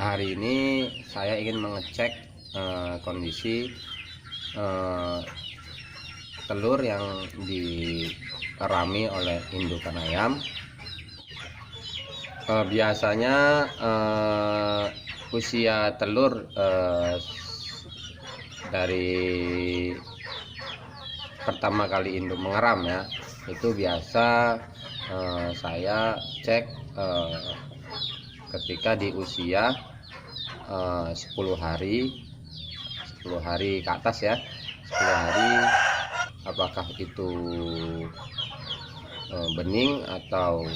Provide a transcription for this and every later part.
hari ini saya ingin mengecek kondisi telur yang dirami oleh indukan ayam. Biasanya usia telur dari pertama kali induk mengeram ya, itu biasa saya cek ketika di usia 10 hari ke atas ya, 10 hari, apakah itu bening atau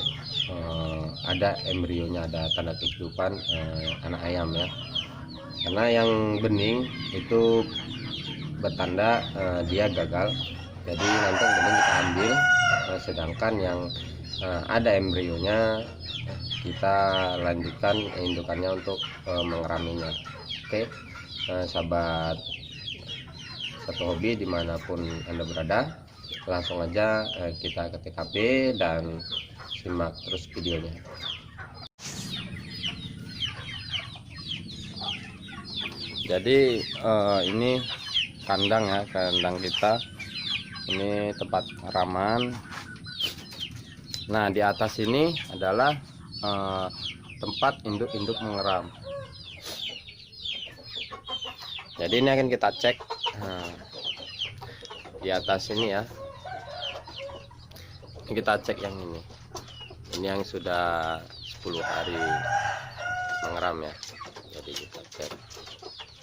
ada embrionya, ada tanda kehidupan anak ayam ya. Karena yang bening itu bertanda dia gagal, jadi nanti yang bening kita ambil, sedangkan yang ada embrionya kita lanjutkan indukannya untuk mengeraminya. Oke, sahabat Satu Hobi dimanapun Anda berada, langsung aja kita ke TKP dan simak terus videonya. Jadi ini kandang ya, kandang kita ini tempat haraman. Nah, di atas ini adalah tempat induk-induk mengeram. Jadi ini akan kita cek di atas ini ya. Kita cek yang ini yang sudah 10 hari mengeram ya. Jadi kita cek.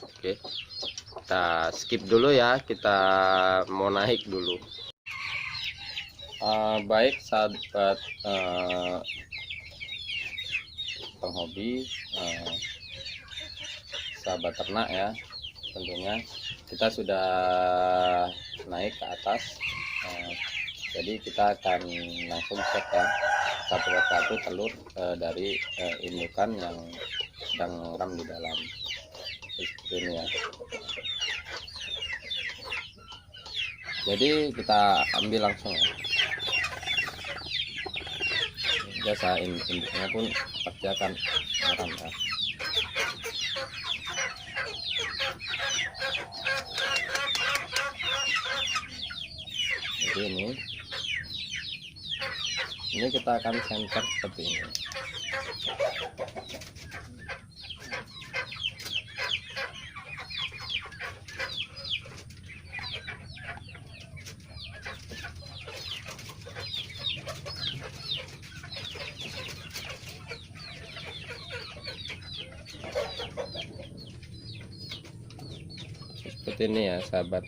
Oke, kita skip dulu ya, kita mau naik dulu. Baik sahabat penghobi, sahabat ternak ya, tentunya kita sudah naik ke atas. Jadi kita akan langsung cek ya, satu persatu telur dari indukan yang sedang mengeram di dalam. Seperti ini ya. Jadi kita ambil langsung ya. Biasa induknya pun pasti akan mengeram ya. Jadi ini kita akan center seperti ini. Seperti ini ya sahabat.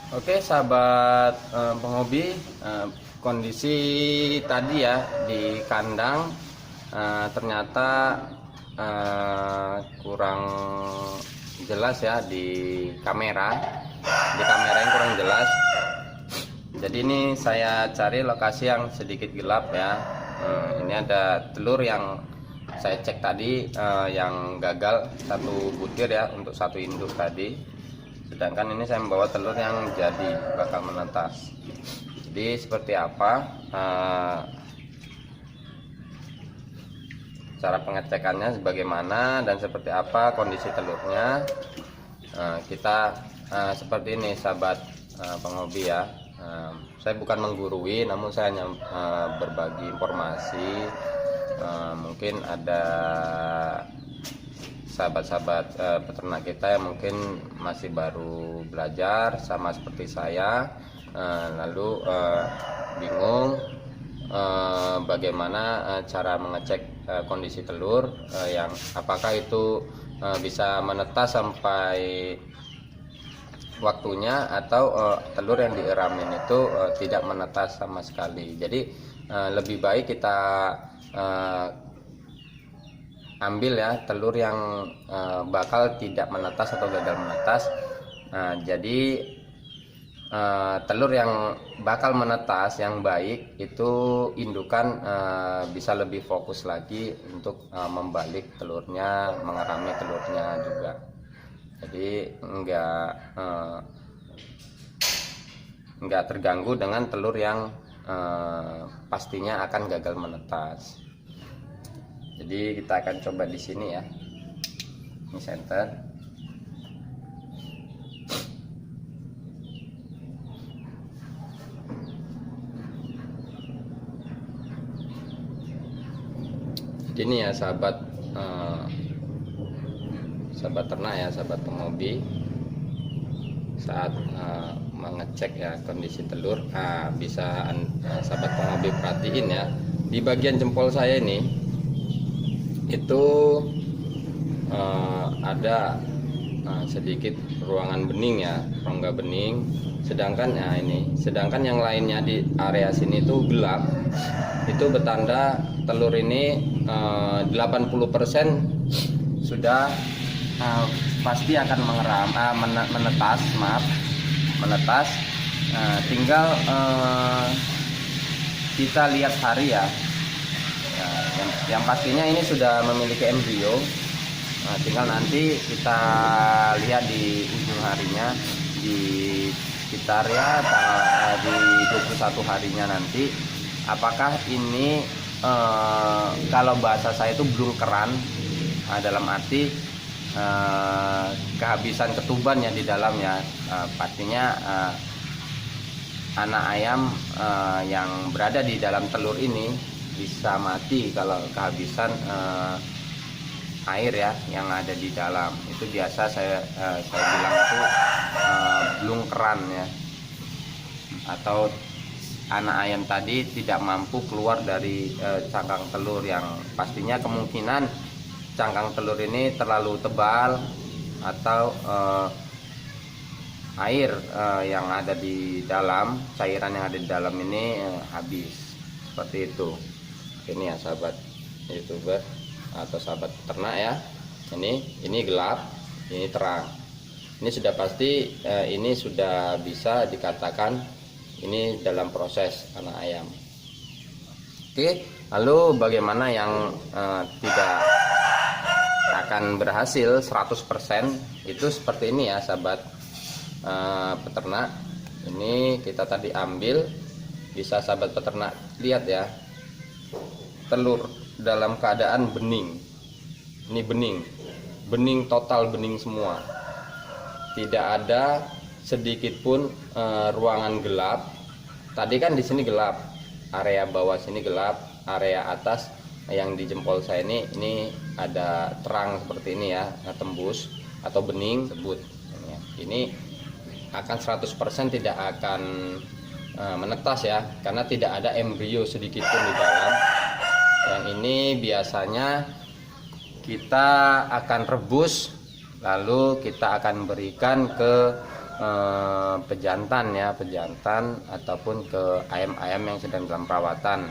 Oke sahabat penghobi, kondisi tadi ya di kandang ternyata kurang jelas ya di kamera yang kurang jelas. Jadi ini saya cari lokasi yang sedikit gelap ya. Ini ada telur yang saya cek tadi yang gagal satu butir ya, untuk satu induk tadi. Sedangkan ini saya membawa telur yang jadi bakal menetas. Jadi seperti apa cara pengecekannya, sebagaimana dan seperti apa kondisi telurnya, kita seperti ini sahabat penghobi ya. Saya bukan menggurui, namun saya hanya berbagi informasi. Mungkin ada sahabat-sahabat peternak kita yang mungkin masih baru belajar sama seperti saya, lalu bingung bagaimana cara mengecek kondisi telur, yang apakah itu bisa menetas sampai waktunya, atau telur yang dieramin itu tidak menetas sama sekali. Jadi lebih baik kita ambil ya telur yang bakal tidak menetas atau gagal menetas. Jadi telur yang bakal menetas yang baik itu indukan bisa lebih fokus lagi untuk membalik telurnya, mengerami telurnya juga. Jadi enggak terganggu dengan telur yang pastinya akan gagal menetas. Jadi kita akan coba di sini ya. Ini center. Jadi ini ya sahabat ternak ya, sahabat penghobi, saat mengecek ya kondisi telur, bisa sahabat penghobi perhatiin ya, di bagian jempol saya ini itu ada sedikit ruangan bening ya, rongga bening, sedangkan yang lainnya di area sini itu gelap. Itu bertanda telur ini 80% sudah pasti akan menetas. Tinggal kita lihat hari ya. Yang pastinya ini sudah memiliki embrio. Tinggal nanti kita lihat di ujung harinya, di sekitar ya di 21 harinya nanti, apakah ini kalau bahasa saya itu blungkeran, dalam arti kehabisan ketuban ya di dalamnya. Pastinya anak ayam yang berada di dalam telur ini bisa mati kalau kehabisan air ya yang ada di dalam. Itu biasa saya bilang itu blungkeran ya, atau anak ayam tadi tidak mampu keluar dari cangkang telur, yang pastinya kemungkinan cangkang telur ini terlalu tebal, atau air yang ada di dalam, cairan yang ada di dalam ini habis, seperti itu. Ini ya sahabat YouTuber atau sahabat ternak ya, ini gelap, ini terang. Ini sudah pasti ini sudah bisa dikatakan ini dalam proses anak ayam. Oke, lalu bagaimana yang tidak akan berhasil 100%? Itu seperti ini ya sahabat peternak. Ini kita tadi ambil, bisa sahabat peternak lihat ya, telur dalam keadaan bening. Ini bening total, bening semua. Tidak ada sedikit pun ruangan gelap. Tadi kan di sini gelap, area bawah sini gelap, area atas yang di jempol saya ini ada terang seperti ini ya, tembus atau bening sebut. Ini akan 100% tidak akan menetas ya, karena tidak ada embrio sedikit pun di dalam. Yang ini biasanya kita akan rebus, lalu kita akan berikan ke pejantan ya, pejantan ataupun ke ayam-ayam yang sedang dalam perawatan.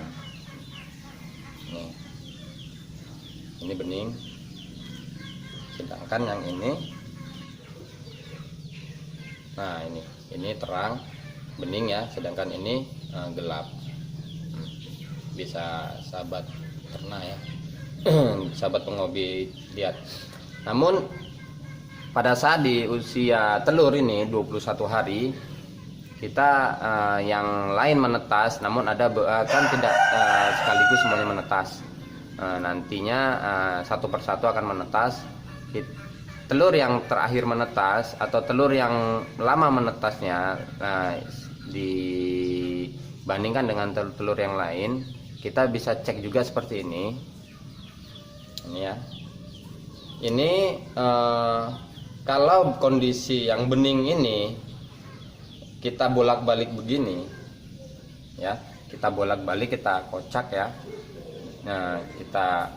Ini bening, sedangkan yang ini, nah ini terang bening ya, sedangkan ini gelap. Bisa sahabat ternak ya, sahabat penghobi lihat. Namun pada saat di usia telur ini 21 hari, kita yang lain menetas, namun ada kan tidak sekaligus semuanya menetas. Nantinya satu persatu akan menetas. Telur yang terakhir menetas atau telur yang lama menetasnya, dibandingkan dengan telur-telur yang lain, kita bisa cek juga seperti ini. Ini ya, ini kalau kondisi yang bening ini kita bolak-balik begini, ya. Kita bolak-balik, kita kocak ya. Nah, kita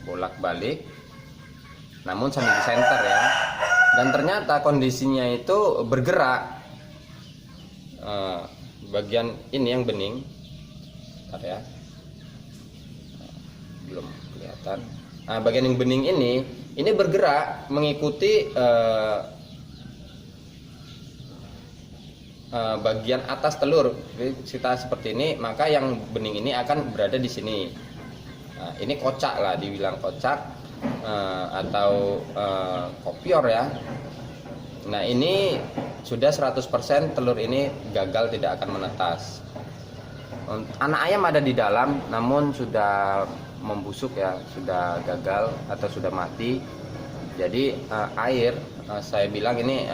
bolak-balik namun sambil di center ya. Dan ternyata kondisinya itu bergerak. Bagian ini yang bening, bentar ya, belum kelihatan. Nah, bagian yang bening ini bergerak mengikuti bagian atas telur. Jadi kita seperti ini, maka yang bening ini akan berada di sini. Nah, ini kocak lah, dibilang kocak atau kopior ya. Nah, ini sudah 100% telur ini gagal, tidak akan menetas. Anak ayam ada di dalam namun sudah membusuk ya, sudah gagal atau sudah mati. Jadi air, saya bilang ini,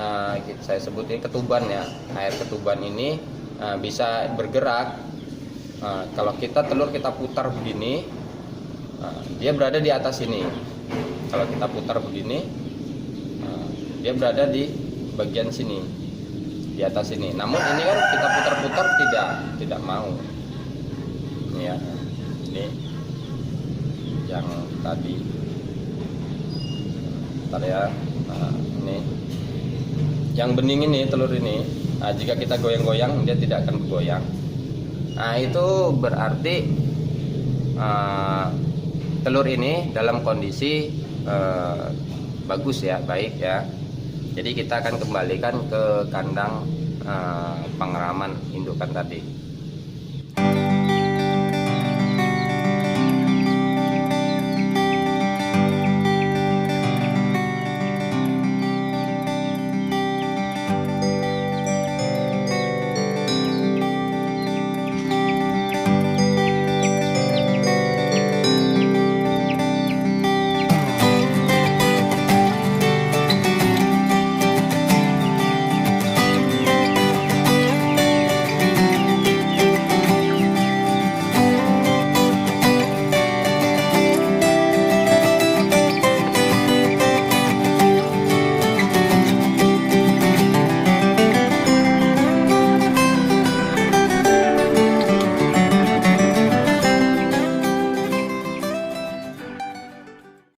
saya sebut ini ketuban ya. Air ketuban ini bisa bergerak. Kalau telur kita putar begini, dia berada di atas ini. Kalau kita putar begini, dia berada di bagian sini, di atas ini. Namun ini kan kita putar-putar tidak mau. Ini ya, ini yang tadi. Bentar ya. Nah, ini yang bening ini, telur ini. Nah, jika kita goyang-goyang dia tidak akan bergoyang. Nah, itu berarti telur ini dalam kondisi bagus ya, baik ya. Jadi kita akan kembalikan ke kandang pengeraman indukan tadi.